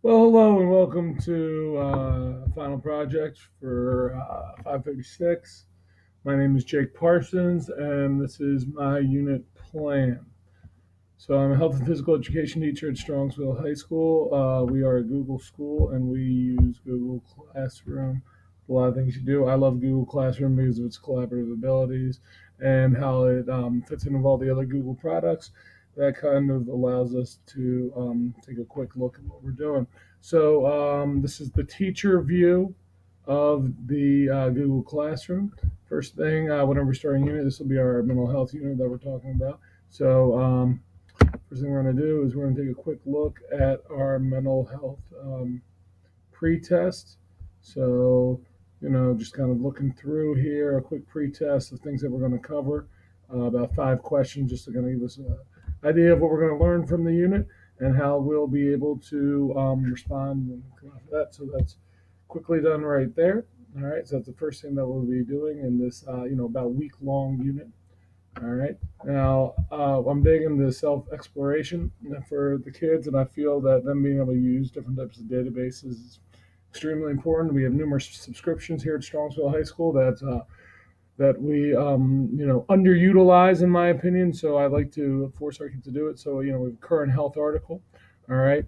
Well, hello and welcome to final project for 536. My name is Jake Parsons, and this is my unit plan. So I'm a health and physical education teacher at Strongsville High School. We are a Google school, and we use Google Classroom. A lot of things you do. I love Google Classroom because of its collaborative abilities and how it fits in with all the other Google products. That kind of allows us to take a quick look at what we're doing. So this is the teacher view of the Google Classroom. First thing, whenever we start a unit, this will be our mental health unit that we're talking about. So first thing we're going to do is we're going to take a quick look at our mental health pre-test. So, just kind of looking through here, a quick pre-test of things that we're going to cover, about 5 questions, just to kind of give us an idea of what we're going to learn from the unit and how we'll be able to respond and come after that. So that's quickly done right there. All right, so that's the first thing that we'll be doing in this, about week-long unit. All right. Now, I'm big into self exploration for the kids, and I feel that them being able to use different types of databases is extremely important. We have numerous subscriptions here at Strongsville High School that we underutilize, in my opinion. So I like to force our kids to do it. So we have a current health article. All right,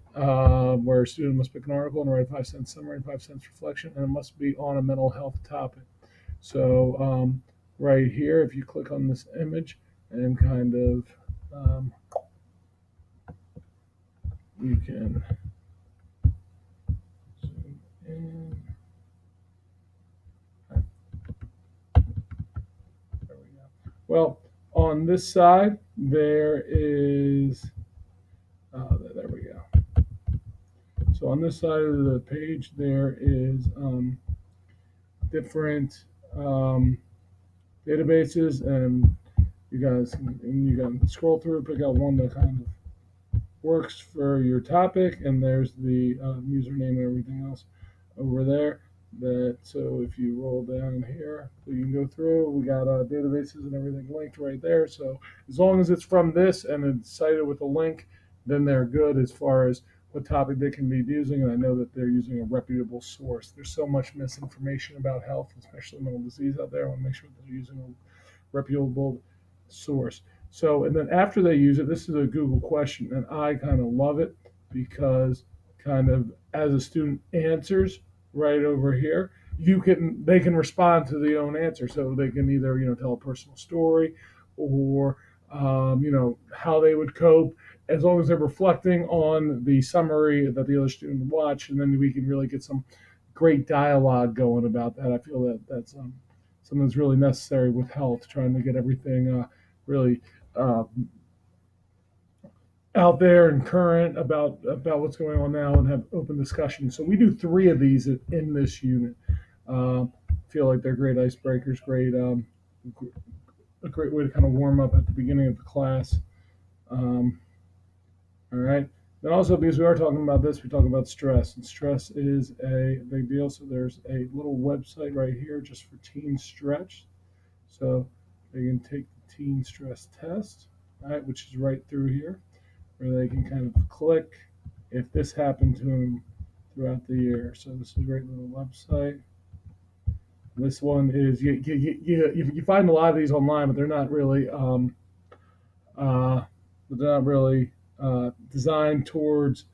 where a student must pick an article and write a 5 cent summary and 5 cents reflection, and it must be on a mental health topic. So right here, if you click on this image and kind of you can zoom in. There we go. Well, on this side there is there we go. So on this side of the page there is different databases, and you can scroll through, pick out one that kind of works for your topic, and there's the username and everything else over there. That so if you roll down here, you can go through. We got databases and everything linked right there. So as long as it's from this and it's cited with a link, then they're good as far as what topic they can be using. And I know that they're using a reputable source. There's so much misinformation about health, especially mental disease out there. I want to make sure that they're using a reputable source. So, and then after they use it, this is a Google question, and I kind of love it because kind of as a student answers right over here, they can respond to the own answer. So they can either tell a personal story or how they would cope, as long as they're reflecting on the summary that the other student watched, and then we can really get some great dialogue going about that. I feel that that's something that's really necessary with health, trying to get everything really uh, out there and current about what's going on now, and have open discussion. So we do 3 of these in this unit. Feel like they're great icebreakers, a great way to kind of warm up at the beginning of the class. Um, all right. Then also, because we are talking about this, we talk about stress, and stress is a big deal. So there's a little website right here just for teen stretch. So they can take the teen stress test, right, which is right through here, where they can kind of click if this happened to them throughout the year. So this is a great little website. This one is you find a lot of these online, but uh, they're not really designed towards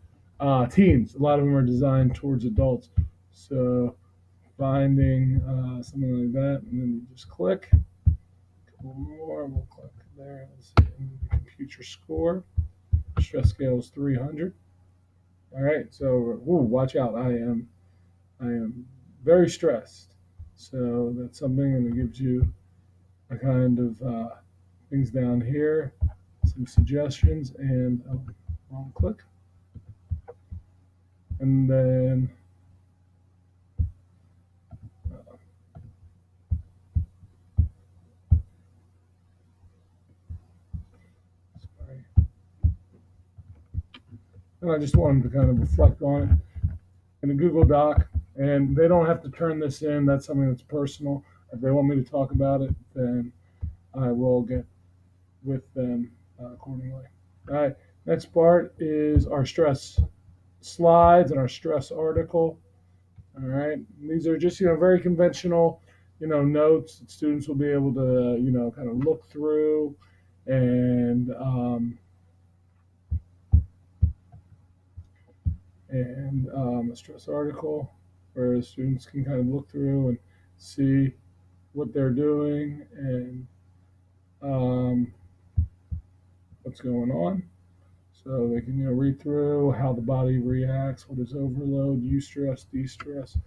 teens. A lot of them are designed towards adults. So finding something like that, and then you just click. A couple more. We'll click there. Let's see. Computer score. Stress scale is 300. All right. So, watch out. I am very stressed. So that's something, and it gives you a kind of things down here, some suggestions, and wrong click, and then uh, sorry, and I just want them to kind of reflect on it in a Google Doc, and they don't have to turn this in. That's something that's personal. If they want me to talk about it, then I will get with them accordingly. All right. Next part is our stress. slides and our stress article. All right. And these are just, very conventional, notes that students will be able to, kind of look through and a stress article where the students can kind of look through and see what they're doing and um, what's going on. So they can, read through how the body reacts, what is overload, eustress, de-stress,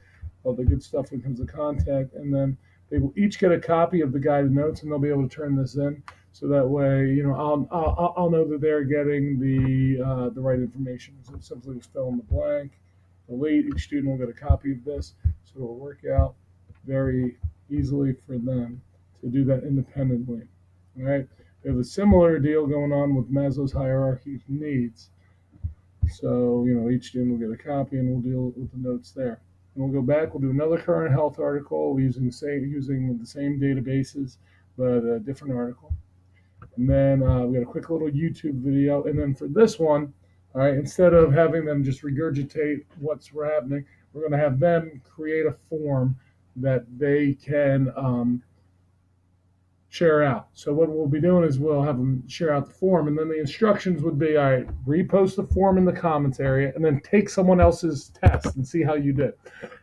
all the good stuff when it comes to contact, and then they will each get a copy of the guided notes, and they'll be able to turn this in. So that way, I'll know that they're getting the right information. So simply just fill in the blank, delete. Each student will get a copy of this, so it'll work out very easily for them to do that independently. All right. We have a similar deal going on with Maslow's hierarchy of needs. So, each student will get a copy and we'll deal with the notes there. And we'll go back, we'll do another current health article using the same databases, but a different article. And then we got a quick little YouTube video. And then for this one, all right, instead of having them just regurgitate what's happening, we're going to have them create a form that they can share out. So what we'll be doing is we'll have them share out the form, and then the instructions would be, all right, repost the form in the comments area, and then take someone else's test and see how you did.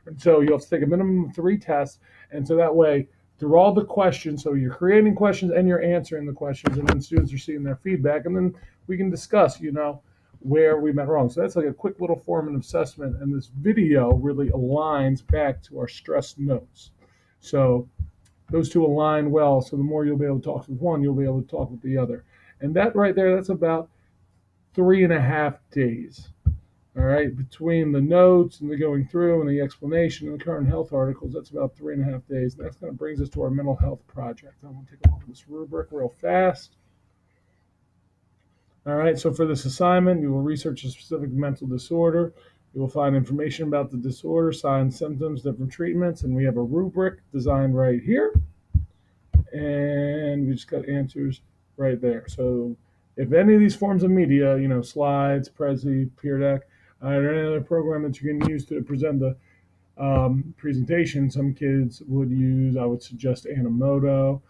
And so you'll have to take a minimum of 3 tests, and so that way, through all the questions, so you're creating questions and you're answering the questions, and then students are seeing their feedback, and then we can discuss, where we went wrong. So that's like a quick little formative assessment, and this video really aligns back to our stress notes. So those two align well. So the more you'll be able to talk with one, you'll be able to talk with the other. And that right there, that's about 3.5 days. All right, between the notes and the going through and the explanation and the current health articles, that's about 3.5 days. That's going to brings us to our mental health project. I'm going to take a look at this rubric real fast. All right, so for this assignment, you will research a specific mental disorder. You will find information about the disorder, signs, symptoms, different treatments, and we have a rubric designed right here. And we just got answers right there. So if any of these forms of media, slides, Prezi, Peer Deck, or any other program that you can use to present the presentation, some kids would use, I would suggest Animoto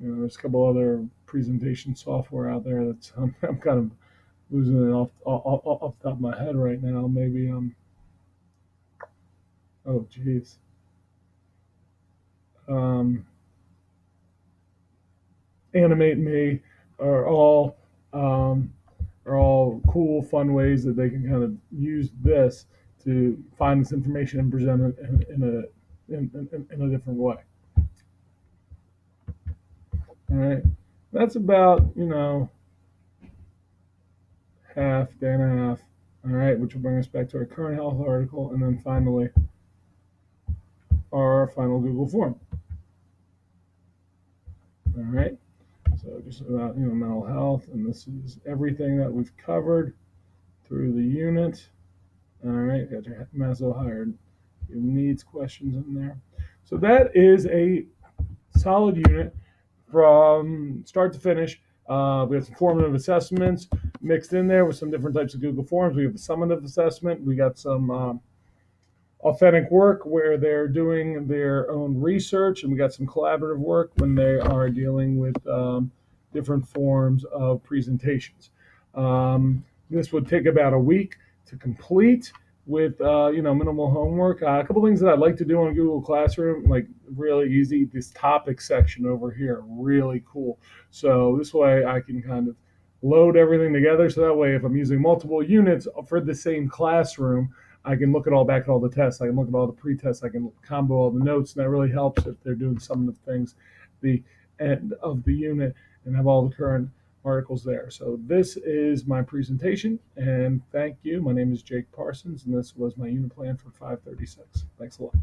there's a couple other presentation software out there that's I'm kind of losing it off the top of my head right now. Maybe oh geez. Animate Me are all cool, fun ways that they can kind of use this to find this information and present it in a different way. All right, that's about half day and a half. All right, which will bring us back to our current health article, and then finally our final Google form. All right. So just about mental health, and this is everything that we've covered through the unit. All right, got your Maslow hired needs questions in there. So that is a solid unit from start to finish. We have some formative assessments mixed in there with some different types of Google Forms. We have a summative assessment. We got some authentic work where they're doing their own research, and we got some collaborative work when they are dealing with different forms of presentations. This would take about a week to complete with minimal homework. A couple things that I'd like to do on Google Classroom, like really easy, this topic section over here, really cool. So this way I can kind of load everything together, so that way if I'm using multiple units for the same classroom, I can look at all the tests. I can look at all the pre-tests. I can combo all the notes, and that really helps if they're doing some of the things the end of the unit and have all the current articles there. So this is my presentation, and thank you. My name is Jake Parsons, and this was my unit plan for 536. Thanks a lot.